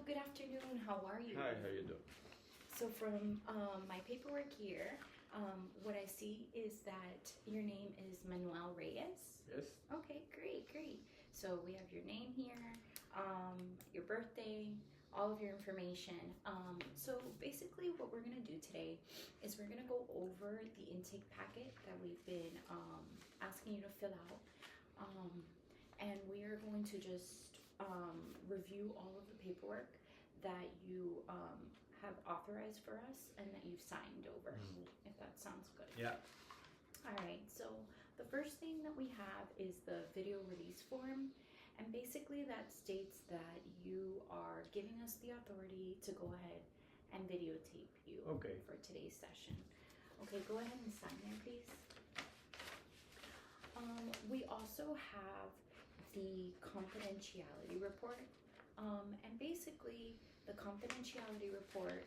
good afternoon. How are you? Hi, how you doing? So from my paperwork here, what I see is that your name is Manuel Reyes. Yes. Okay, great, great. So we have your name here, your birthday, all of your information. So basically what we're gonna do today is we're gonna go over the intake packet that we've been asking you to fill out. And we are going to just review all of the paperwork that you have authorized for us and that you've signed over, if that sounds good. Yeah. All right, so the first thing that we have is the video release form. And basically that states that you are giving us the authority to go ahead and videotape you for today's session. Okay, go ahead and sign there, please. We also have the confidentiality report. And basically the confidentiality report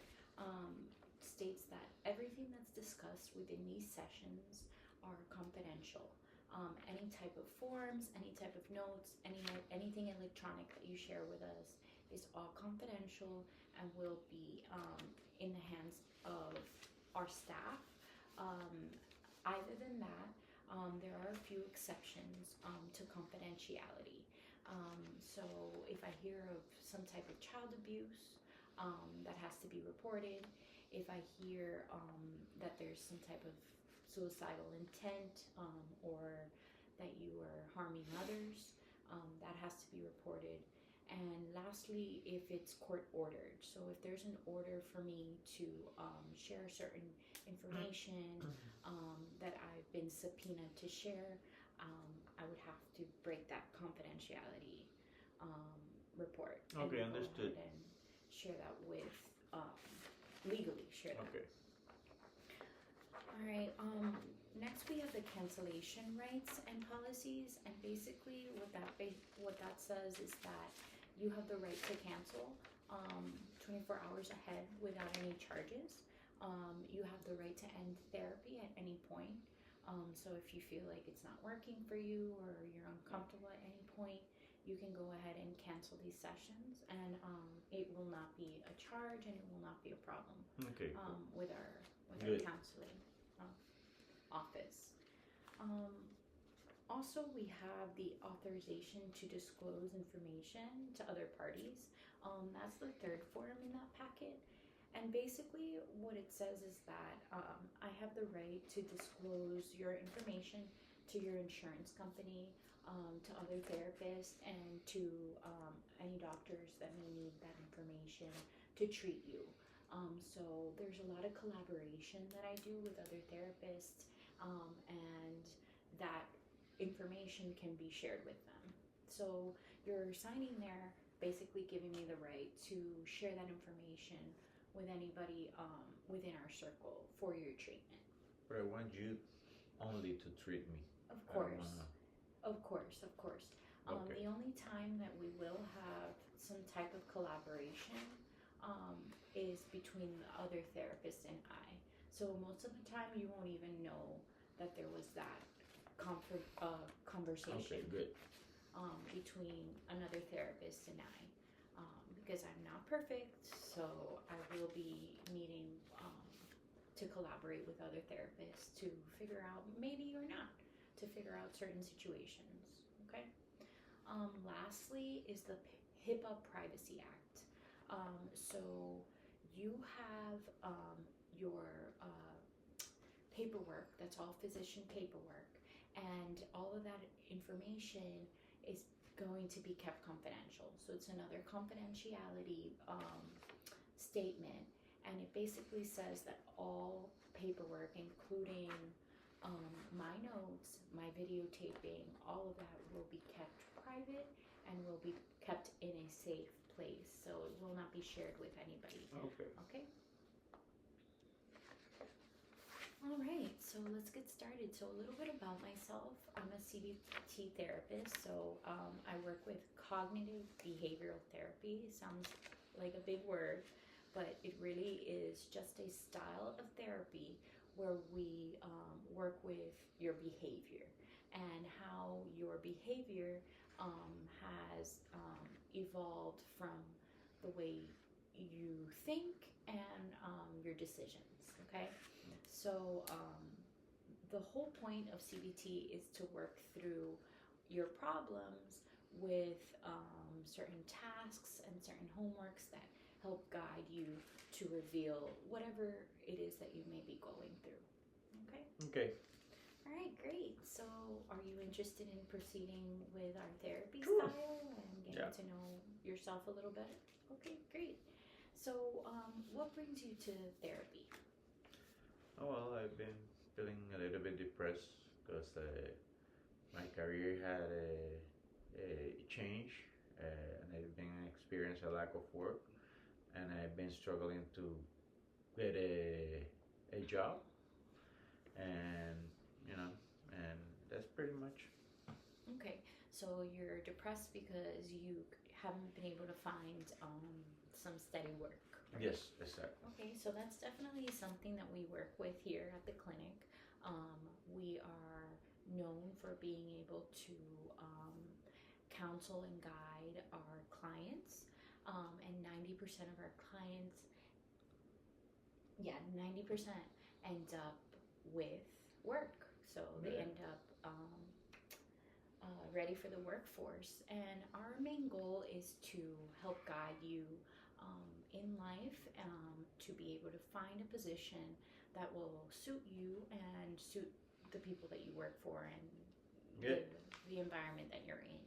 states that everything that's discussed within these sessions are confidential. Any type of forms, any type of notes, anything electronic that you share with us is all confidential and will be in the hands of our staff. Other than that, there are a few exceptions to confidentiality. So if I hear of some type of child abuse that has to be reported, if I hear that there's some type of suicidal intent or that you are harming others, that has to be reported. And lastly, if it's court ordered. So if there's an order for me to share certain information that I've been subpoenaed to share, I would have to break that confidentiality report. Okay, and understood. And share that with, legally share that. Okay. All right, next we have the cancellation rights and policies, and basically what that says is that you have the right to cancel 24 hours ahead without any charges. You have the right to end therapy at any point. So if you feel like it's not working for you or you're uncomfortable at any point, you can go ahead and cancel these sessions, and it will not be a charge and it will not be a problem with our counseling office. Also, we have the authorization to disclose information to other parties. That's the third form in that packet. And basically what it says is that I have the right to disclose your information to your insurance company, to other therapists, and to any doctors that may need that information to treat you. So there's a lot of collaboration that I do with other therapists, and that information can be shared with them. So you're signing there basically giving me the right to share that information with anybody within our circle for your treatment. But I want you only to treat me. Of course. Of course. Okay. The only time that we will have some type of collaboration is between the other therapist and I. So most of the time you won't even know that there was that conversation between another therapist and I. Because I'm not perfect, so I will be needing to collaborate with other therapists to figure out, maybe or not, to figure out certain situations, okay? Lastly is the HIPAA Privacy Act. So you have your paperwork, that's all physician paperwork, and all of that information is going to be kept confidential. So it's another confidentiality statement, and it basically says that all paperwork, including my notes, my videotaping, all of that will be kept private and will be kept in a safe place. So it will not be shared with anybody. Okay? All right, so let's get started. So a little bit about myself. I'm a CBT therapist, so I work with cognitive behavioral therapy. Sounds like a big word, but it really is just a style of therapy where we work with your behavior and how your behavior has evolved from the way you think and your decisions. Okay, so the whole point of CBT is to work through your problems with certain tasks and certain homeworks that help guide you to reveal whatever it is that you may be going through. Okay? Okay. All right, great. So, are you interested in proceeding with our therapy Sure. style and getting Yeah. to know yourself a little better? Okay, great. So, what brings you to therapy? Oh, well, I've been feeling a little bit depressed because my career had a change, and I've been experiencing a lack of work, and I've been struggling to get a job, and you know, and that's pretty much. Okay, so you're depressed because you haven't been able to find some steady work, right? Yes, exactly. Okay, so that's definitely something that we work with here at the clinic. We are known for being able to counsel and guide our clients, and 90% of our clients, 90% end up with work. So they Yeah. end up ready for the workforce. And our main goal is to help guide you in life to be able to find a position that will suit you and suit the people that you work for and Good. the environment that you're in.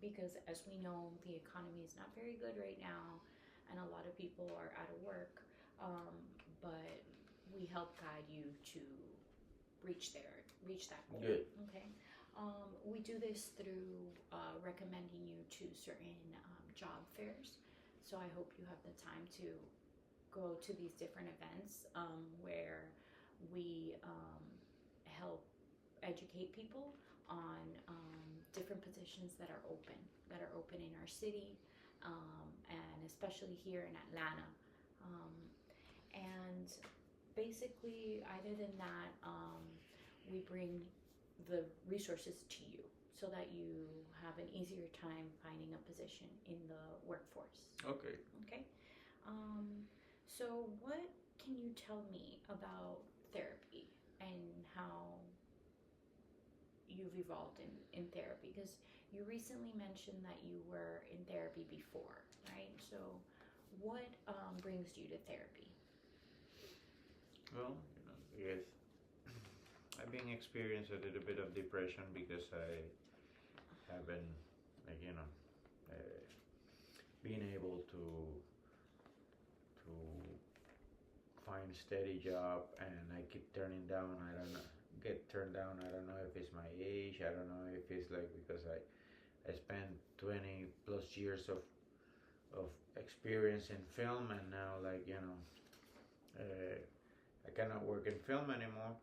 Because as we know, the economy is not very good right now, and a lot of people are out of work. But we help guide you to reach that goal. Good. Okay. We do this through recommending you to certain job fairs. So I hope you have the time to go to these different events where we help educate people on different positions that are open in our city, and especially here in Atlanta. And basically, other than that, we bring the resources to you so that you have an easier time finding a position in the workforce. Okay. Okay. So what can you tell me about therapy and how you've evolved in therapy? Because you recently mentioned that you were in therapy before, right? So what brings you to therapy? Well, yes, I've been experiencing a little bit of depression because I haven't, like, uh, been able to find a steady job, and I keep turning down. I don't know, get turned down. I don't know if it's my age. I don't know if it's like because I spent 20 plus years of experience in film, and now I cannot work in film anymore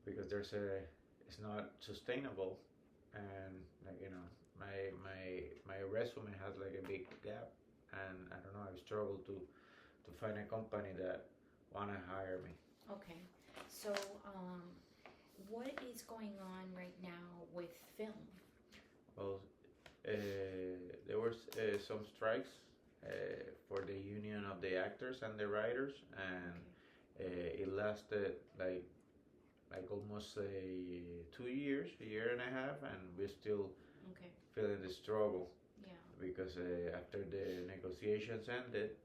because it's not sustainable, and my resume has like a big gap, and I don't know, I struggle to find a company that wanna hire me. Okay. So what is going on right now with film? Well, there was some strikes for the union of the actors and the writers, and it lasted like almost 2 years, a year and a half, and we're still Okay. feeling the struggle Yeah. because after the negotiations ended,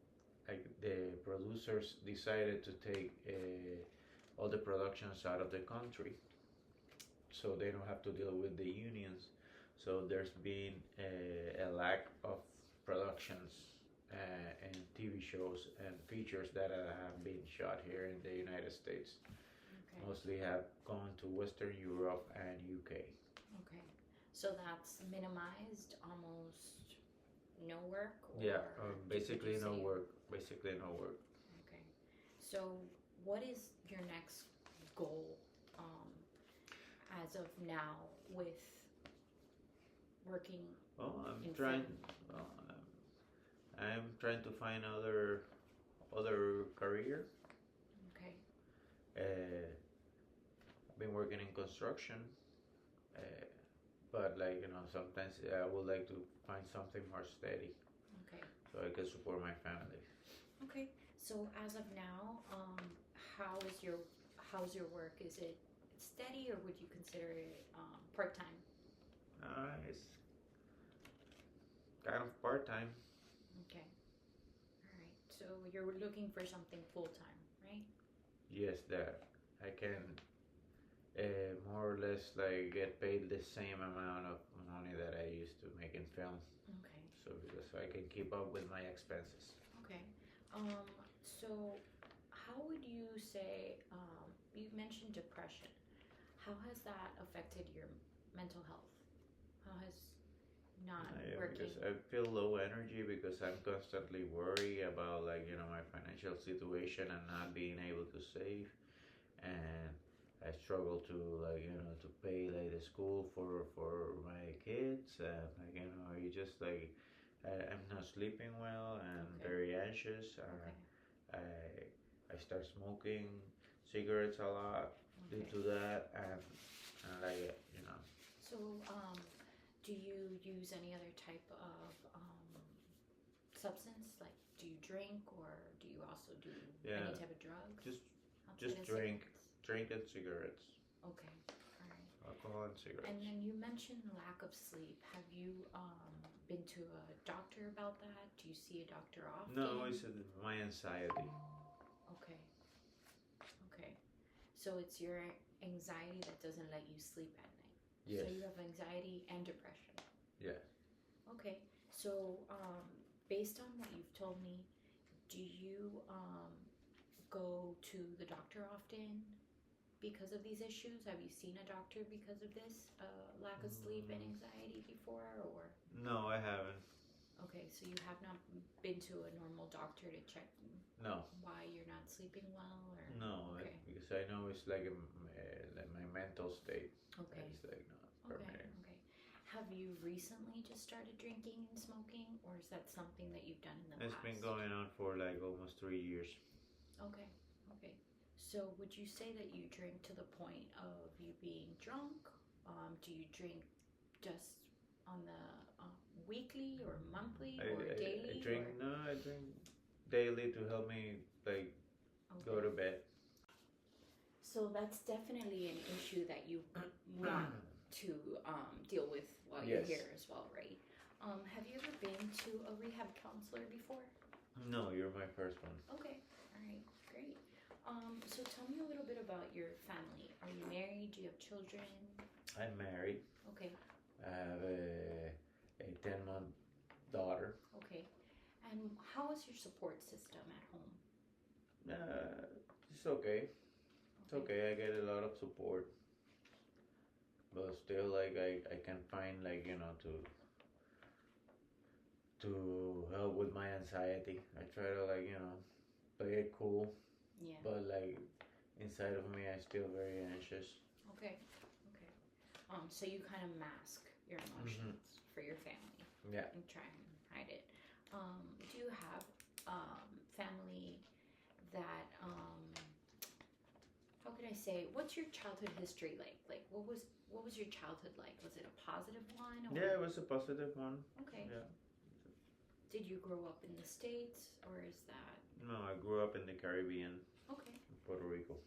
like the producers decided to take all the productions out of the country, so they don't have to deal with the unions. So there's been a lack of productions and TV shows and features that have been shot here in the United States. Okay. Mostly have gone to Western Europe and UK. Okay. So that's minimized, almost no work? Or Yeah, would basically you no say- work. Basically no work. Okay. So what is your next goal as of now with working Well, in trying. film? Well, I'm trying to find other career. Okay. I've been working in construction, uh, but sometimes I would like to find something more steady, Okay. so I I can support my family. Okay. So as of now, how's your work? Is it steady, or would you consider it part time? It's kind of part time. Okay. All right. So you're looking for something full time, right? Yes, that I can more or less like get paid the same amount of money that I used to make in film. Okay. So I can keep up with my expenses. Okay. So how would you say, you mentioned depression. How has that affected your mental health? How has not working? Because I feel low energy because I'm constantly worried about like my financial situation and not being able to save, and I struggle to like to pay like the school for my kids, and like you just like I'm not sleeping well and Okay. very anxious. Okay. I start smoking cigarettes a lot due Okay. to that, and like So, do you use any other type of substance? Like, do you drink, or do you also do yeah, any type of drugs? just outside of drink cigarettes? drink and cigarettes, Okay, all right. alcohol and cigarettes. And then you mentioned lack of sleep. Have you been to a doctor about that? Do you see a doctor often? No, it's my anxiety. Okay. Okay. So it's your anxiety that doesn't let you sleep at night. Yes. So you have anxiety and depression. Yeah. Okay. So based on what you've told me, do you go to the doctor often because of these issues? Have you seen a doctor because of this lack of sleep and anxiety before, or? No, I haven't. Okay, so you have not been to a normal doctor to check No. why you're not sleeping well, or? No, Okay. because I know it's like like my mental state. Okay. It's like not Okay. permitted. Okay. Have you recently just started drinking and smoking, or is that something that you've done in the It's past? been going on for like almost 3 years. Okay. Okay. So would you say that you drink to the point of you being drunk? Do you drink just on the weekly or monthly or daily? I drink I drink daily to help me like go to bed. So that's definitely an issue that you want to deal with while Yes. you're here as well, right? Have you ever been to a rehab counselor before? No, you're my first one. Okay, all right, great. So tell me a little bit about your family. Are you married? Do you have children? I'm married. Okay, I have a 10-month daughter. okay. And how is your support system at home? It's okay. It's okay. I get a lot of support, but still, like I can find like to help with my anxiety. I try to like play it cool, Yeah. but like inside of me, I still very anxious. Okay, okay. So you kind of mask your emotions for your family. Yeah. And try and hide it. Do you have family that how can I say? What's your childhood history like? Like, what was your childhood like? Was it a positive one? Or? Yeah, it was a positive one. Okay. Yeah. Did you grow up in the States, or is that? No, I grew up in the Caribbean, Okay. in Puerto Rico.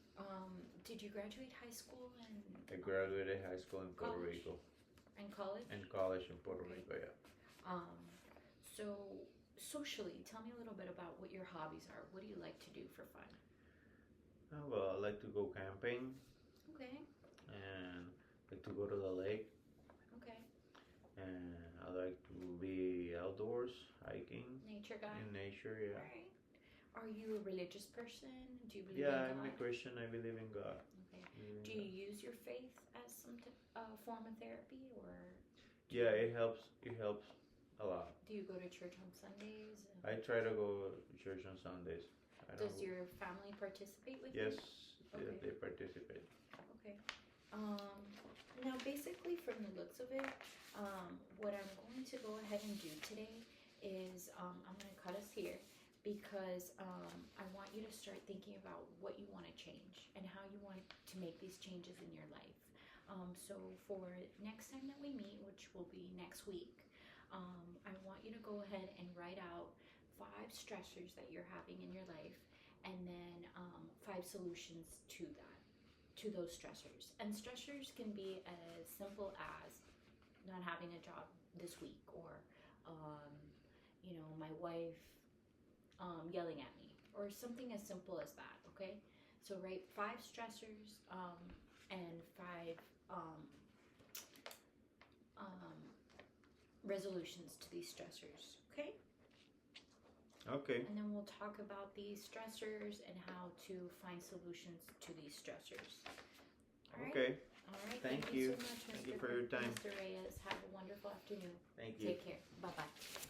Did you graduate high school and? I graduated high school in Puerto College? Rico. And college? And college in Puerto Okay. Rico, yeah. So socially, tell me a little bit about what your hobbies are. What do you like to do for fun? Well, I like to go camping Okay. and like to go to the lake, Okay. and I like to be outdoors, hiking Nature guy. in nature, All yeah. right. Are you a religious person? Do you believe Yeah, in I'm a God? Christian. I believe in God. Okay. Believe in Do you God. use your faith as some form of therapy, or Yeah, it helps. It helps a lot. do you go to church on Sundays? I try to go to church on Sundays. I don't Does your family participate with Yes, you? Okay. they participate. Okay. Now, basically, from the looks of it, what I'm going to go ahead and do today is I'm going to cut us here because I want you to start thinking about what you want to change and how you want to make these changes in your life. So for next time that we meet, which will be next week, I want you to go ahead and write out stressors that you're having in your life, and then 5 solutions to those stressors. And stressors can be as simple as not having a job this week, or my wife yelling at me, or something as simple as that. Okay, so write 5 stressors and 5 resolutions to these stressors. Okay. Okay. And then we'll talk about these stressors and how to find solutions to these stressors. All right? Okay. All right. Thank you. So much, Thank you for your time. Mr. Reyes. Have a wonderful afternoon. Thank you. Take care. Bye-bye.